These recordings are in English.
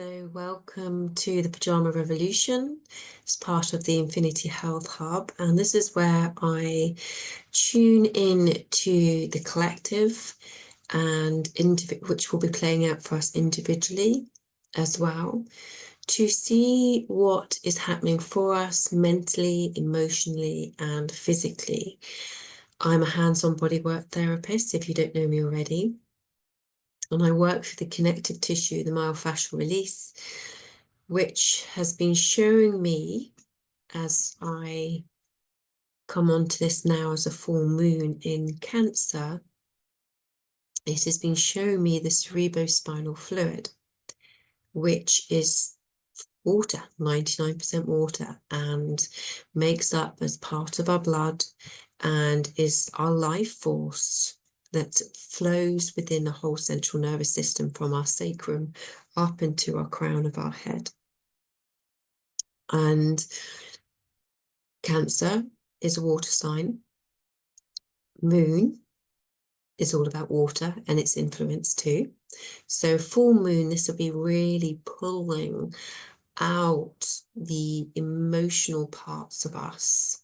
So welcome to the Pajama Revolution. It's part of the Infinity Health Hub, and this is where I tune in to the collective and which will be playing out for us individually as well, to see what is happening for us mentally, emotionally, and physically. I'm a hands-on bodywork therapist, if you don't know me already. And I work for the connective tissue, the myofascial release, which has been showing me, as I come onto this now as a full moon in Cancer, it has been showing me the cerebrospinal fluid, which is water, 99% water, and makes up as part of our blood and is our life force that flows within the whole central nervous system from our sacrum up into our crown of our head. And Cancer is a water sign. Moon is all about water and its influence too. So full moon, this will be really pulling out the emotional parts of us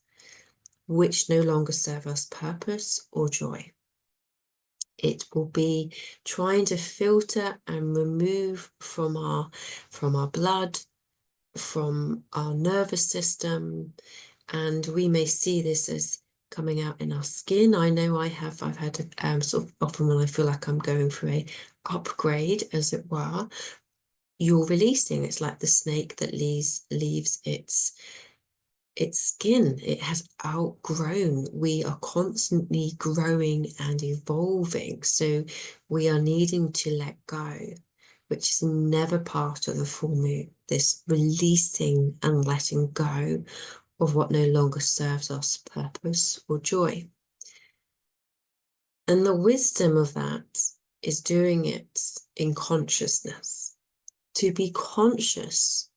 which no longer serve us purpose or joy. It will be trying to filter and remove from our blood, from our nervous system, and we may see this as coming out in our skin. I know I've had sort of often when I feel like I'm going through a upgrade, as it were, you're releasing. It's like the snake that leaves its skin. It has outgrown. We are constantly growing and evolving, so we are needing to let go, which is never part of the full moon, this releasing and letting go of what no longer serves us purpose or joy. And the wisdom of that is doing it in consciousness, to be conscious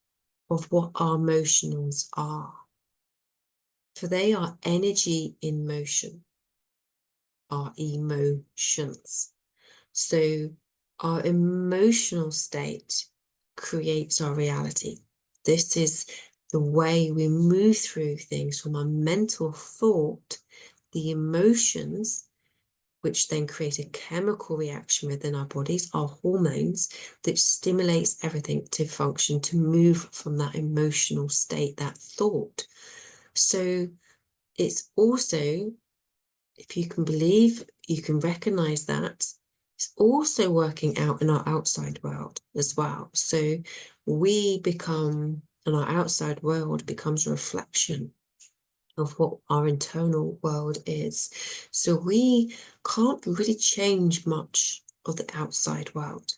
of what our emotions are. For they are energy in motion, our emotions. So our emotional state creates our reality. This is the way we move through things from our mental thought, the emotions, which then create a chemical reaction within our bodies, our hormones, that stimulates everything to function, to move from that emotional state, that thought. So it's also, if you can believe, you can recognize that, it's also working out in our outside world as well. So we become, and our outside world becomes a reflection of what our internal world is. So we can't really change much of the outside world,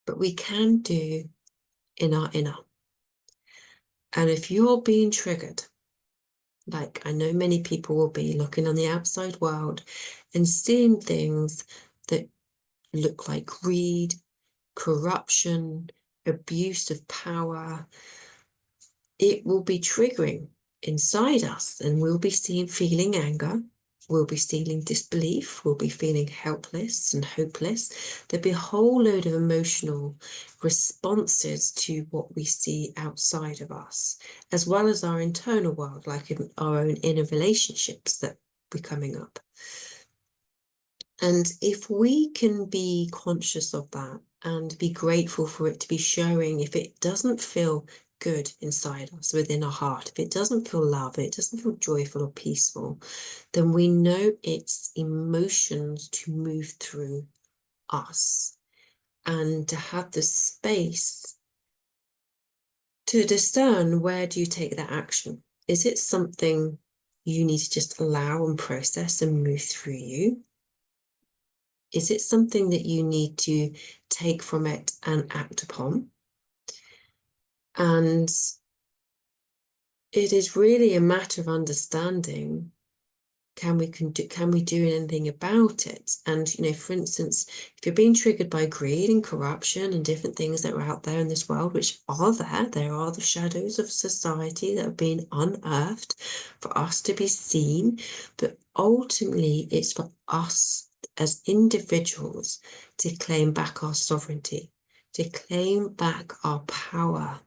but we can do in our inner. And if you're being triggered, like I know many people will be looking on the outside world and seeing things that look like greed, corruption, abuse of power, it will be triggering inside us, and we'll be feeling anger, we'll be feeling disbelief, we'll be feeling helpless and hopeless. There'll be a whole load of emotional responses to what we see outside of us, as well as our internal world, like in our own inner relationships that be coming up. And if we can be conscious of that and be grateful for it to be showing, if it doesn't feel good inside us, within our heart, if it doesn't feel love, it doesn't feel joyful or peaceful, then we know it's emotions to move through us, and to have the space to discern, where do you take that action? Is it something you need to just allow and process and move through you? Is it something that you need to take from it and act upon? And it is really a matter of understanding, can we do anything about it? And, you know, for instance, if you're being triggered by greed and corruption and different things that are out there in this world, which are there are the shadows of society that have been unearthed for us to be seen, but ultimately it's for us as individuals to claim back our sovereignty, to claim back our power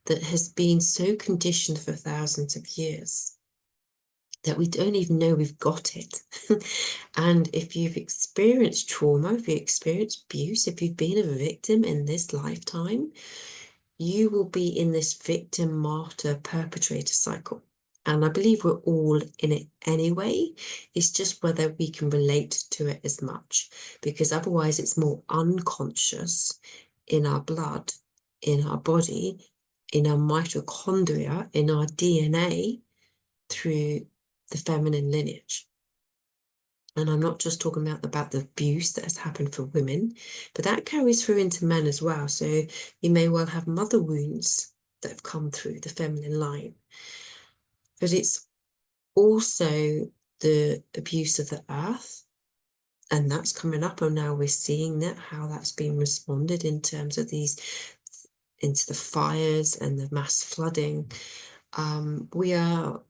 that has been so conditioned for thousands of years that we don't even know we've got it. And if you've experienced trauma, if you experienced abuse, if you've been a victim in this lifetime, you will be in this victim-martyr-perpetrator cycle. And I believe we're all in it anyway. It's just whether we can relate to it as much, because otherwise it's more unconscious in our blood, in our body, in our mitochondria, in our DNA, through the feminine lineage. And I'm not just talking about the abuse that has happened for women, but that carries through into men as well. So you may well have mother wounds that have come through the feminine line. But it's also the abuse of the earth, and that's coming up, and now we're seeing that, how that's been responded in terms of these, into the fires and the mass flooding. We are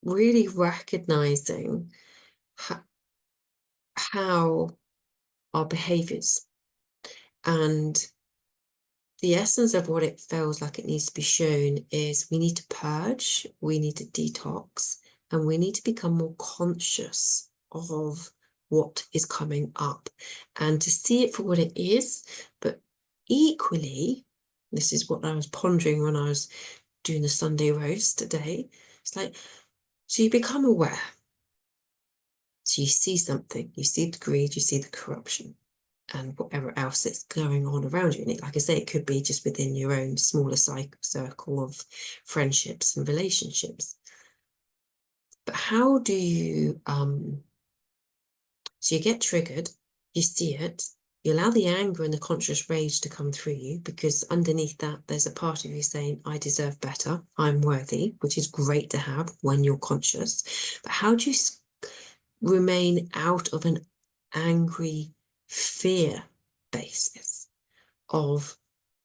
really recognizing how our behaviors and the essence of what it feels like it needs to be shown is we need to purge, we need to detox, and we need to become more conscious of what is coming up and to see it for what it is. But equally, this is what I was pondering when I was doing the Sunday roast today. It's like, so you become aware. So you see something, you see the greed, you see the corruption, and whatever else that's going on around you. And like I say, it could be just within your own smaller circle of friendships and relationships. But how do you, so you get triggered, you see it, you allow the anger and the conscious rage to come through you, because underneath that, there's a part of you saying, I deserve better, I'm worthy, which is great to have when you're conscious. But how do you remain out of an angry fear basis of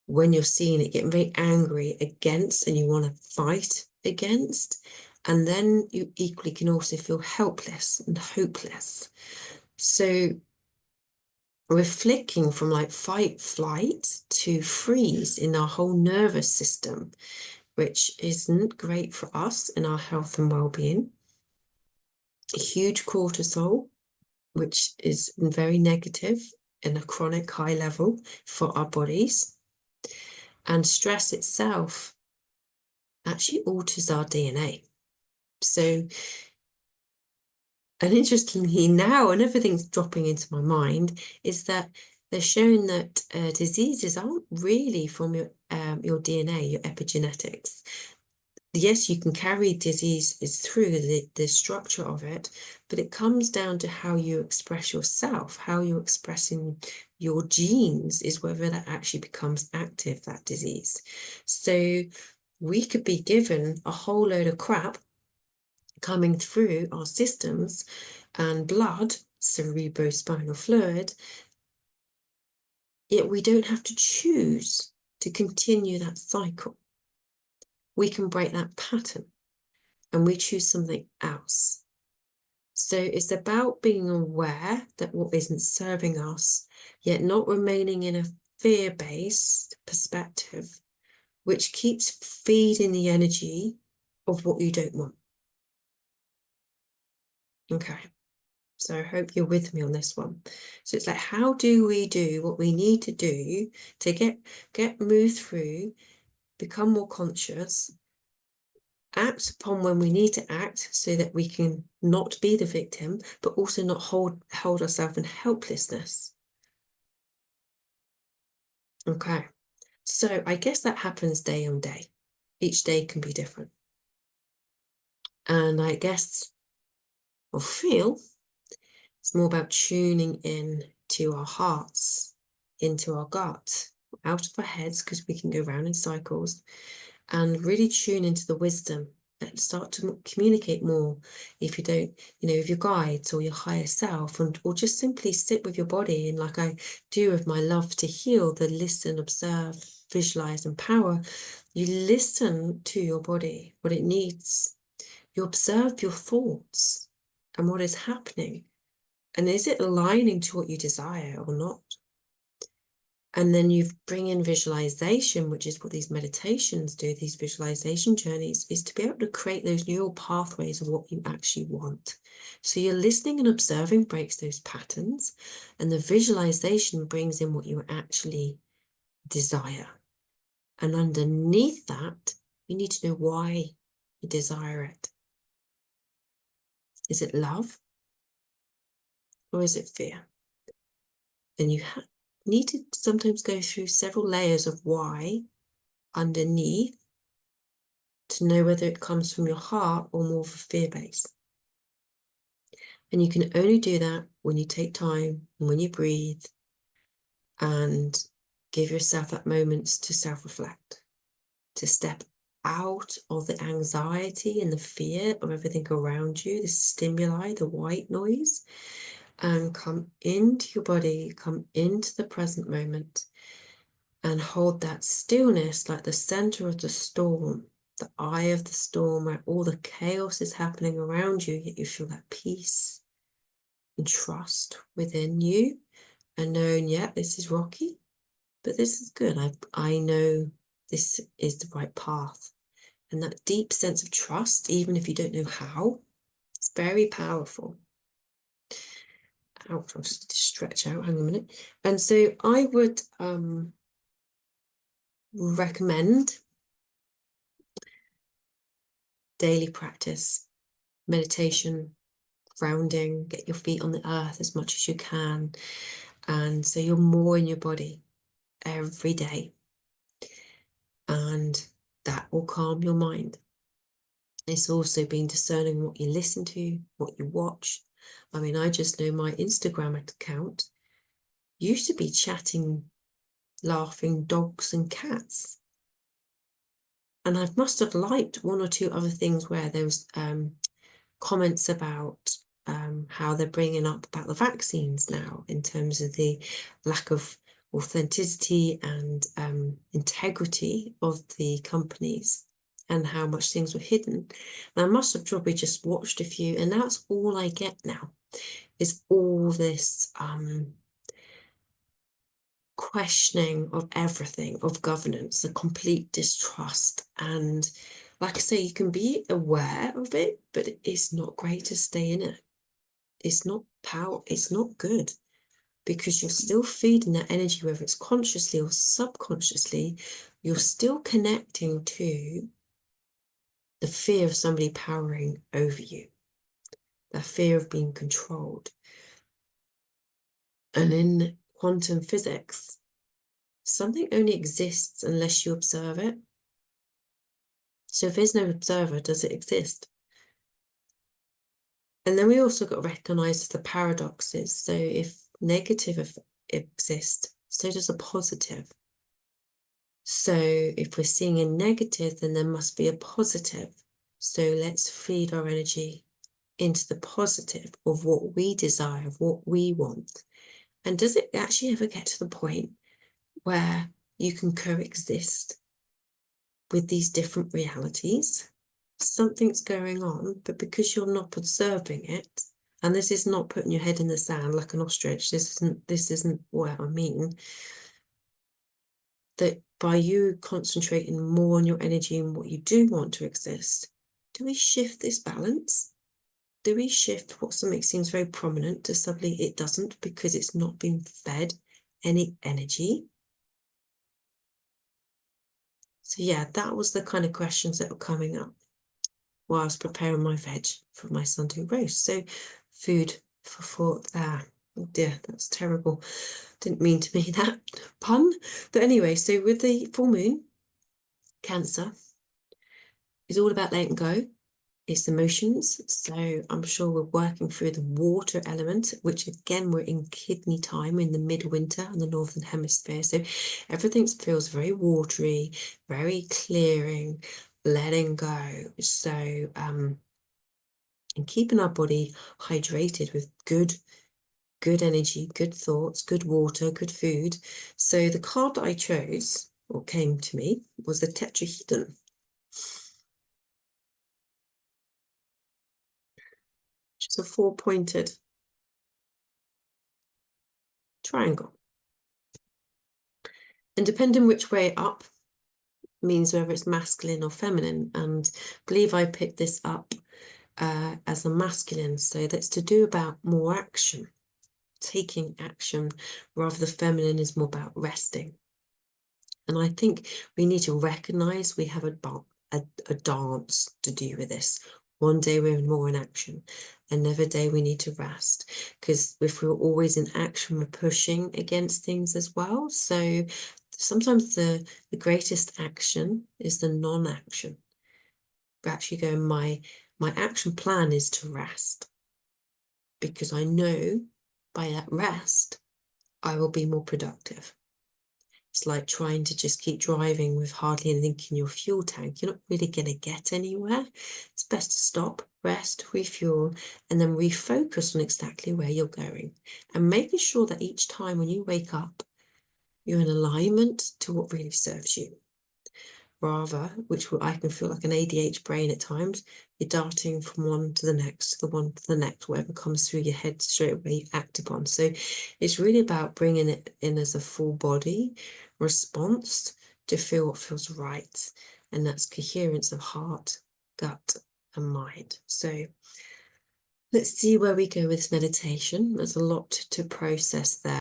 when you're seeing it, getting very angry against and you want to fight against, and then you equally can also feel helpless and hopeless. So we're flicking from like fight, flight to freeze in our whole nervous system, which isn't great for us in our health and well-being. A huge cortisol, which is very negative in a chronic high level for our bodies. And stress itself actually alters our DNA. So, and interestingly now, and everything's dropping into my mind, is that they're showing that diseases aren't really from your DNA, your epigenetics. Yes, you can carry diseases through the structure of it, but it comes down to how you express yourself, how you're expressing your genes is whether that actually becomes active, that disease. So we could be given a whole load of crap coming through our systems and blood, cerebrospinal fluid, yet we don't have to choose to continue that cycle. We can break that pattern and we choose something else. So it's about being aware that what isn't serving us, yet not remaining in a fear-based perspective, which keeps feeding the energy of what you don't want. Okay, so I hope you're with me on this one. So it's like, how do we do what we need to do to get moved through, become more conscious, act upon when we need to act so that we can not be the victim, but also not hold ourselves in helplessness. Okay, so I guess that happens day on day. Each day can be different. And I guess, or feel, it's more about tuning in to our hearts, into our gut, out of our heads, because we can go around in cycles, and really tune into the wisdom and start to communicate more if you don't, with your guides or your higher self, or just simply sit with your body. And like I do with my Love to Heal, the listen, observe, visualize, empower, you listen to your body, what it needs. You observe your thoughts and what is happening. And is it aligning to what you desire or not? And then you bring in visualization, which is what these meditations do, these visualization journeys, is to be able to create those neural pathways of what you actually want. So you're listening and observing breaks those patterns, and the visualization brings in what you actually desire. And underneath that, you need to know why you desire it. Is it love? Or is it fear? And you need to sometimes go through several layers of why underneath to know whether it comes from your heart or more of a fear base. And you can only do that when you take time and when you breathe and give yourself that moments to self-reflect, to step out of the anxiety and the fear of everything around you, the stimuli, the white noise, and come into your body, come into the present moment, and hold that stillness like the center of the storm, the eye of the storm, where all the chaos is happening around you, yet you feel that peace and trust within you, and knowing, yeah, this is rocky, but this is good. I know this is the right path. And that deep sense of trust, even if you don't know how, it's very powerful. Ouch, I'll just stretch out, hang on a minute. And so I would recommend daily practice, meditation, grounding, get your feet on the earth as much as you can. And so you're more in your body every day. And that will calm your mind. It's also being discerning what you listen to, what you watch. I mean, I just know my Instagram account used to be chatting, laughing dogs and cats. And I must have liked one or two other things where there was comments about how they're bringing up about the vaccines now in terms of the lack of authenticity and integrity of the companies and how much things were hidden. And I must have probably just watched a few, and that's all I get now, is all this questioning of everything, of governance, a complete distrust. And like I say, you can be aware of it, but it's not great to stay in it. It's not it's not good, because you're still feeding that energy, whether it's consciously or subconsciously, you're still connecting to the fear of somebody powering over you, that fear of being controlled. And in quantum physics, something only exists unless you observe it. So if there's no observer, does it exist? And then we also got to recognize the paradoxes. So if negative exists, so does a positive. So if we're seeing a negative, then there must be a positive. So let's feed our energy into the positive of what we desire, of what we want. And does it actually ever get to the point where you can coexist with these different realities? Something's going on, but because you're not observing it, and this is not putting your head in the sand like an ostrich, this isn't what I mean, that by you concentrating more on your energy and what you do want to exist, do we shift this balance? Do we shift what something seems very prominent to suddenly it doesn't, because it's not being fed any energy? So yeah, that was the kind of questions that were coming up while I was preparing my veg for my Sunday roast. So food for thought there. Oh dear, that's terrible. Didn't mean to make that pun. But anyway, so with the full moon, Cancer is all about letting go. It's emotions. So I'm sure we're working through the water element, which again, we're in kidney time in the midwinter in the Northern Hemisphere. So everything feels very watery, very clearing, letting go. So, and keeping our body hydrated with good energy, good thoughts, good water, good food. So the card that I chose, or came to me, was the tetrahedron, which is a four-pointed triangle. And depending which way up means whether it's masculine or feminine. And I believe I picked this up as a masculine. So that's to do about more action, taking action, rather the feminine is more about resting. And I think we need to recognize we have a dance to do with this. One day we're more in action, another day we need to rest. Because if we're always in action, we're pushing against things as well. So sometimes the greatest action is the non-action. We're actually going, my action plan is to rest. Because I know by that rest, I will be more productive. It's like trying to just keep driving with hardly anything in your fuel tank. You're not really going to get anywhere. It's best to stop, rest, refuel, and then refocus on exactly where you're going. And making sure that each time when you wake up, you're in alignment to what really serves you. Rather, which I can feel like an ADHD brain at times, you're darting from one to the next, to the one to the next, whatever comes through your head straight away you act upon. So it's really about bringing it in as a full body response to feel what feels right. And that's coherence of heart, gut, and mind. So let's see where we go with this meditation. There's a lot to process there.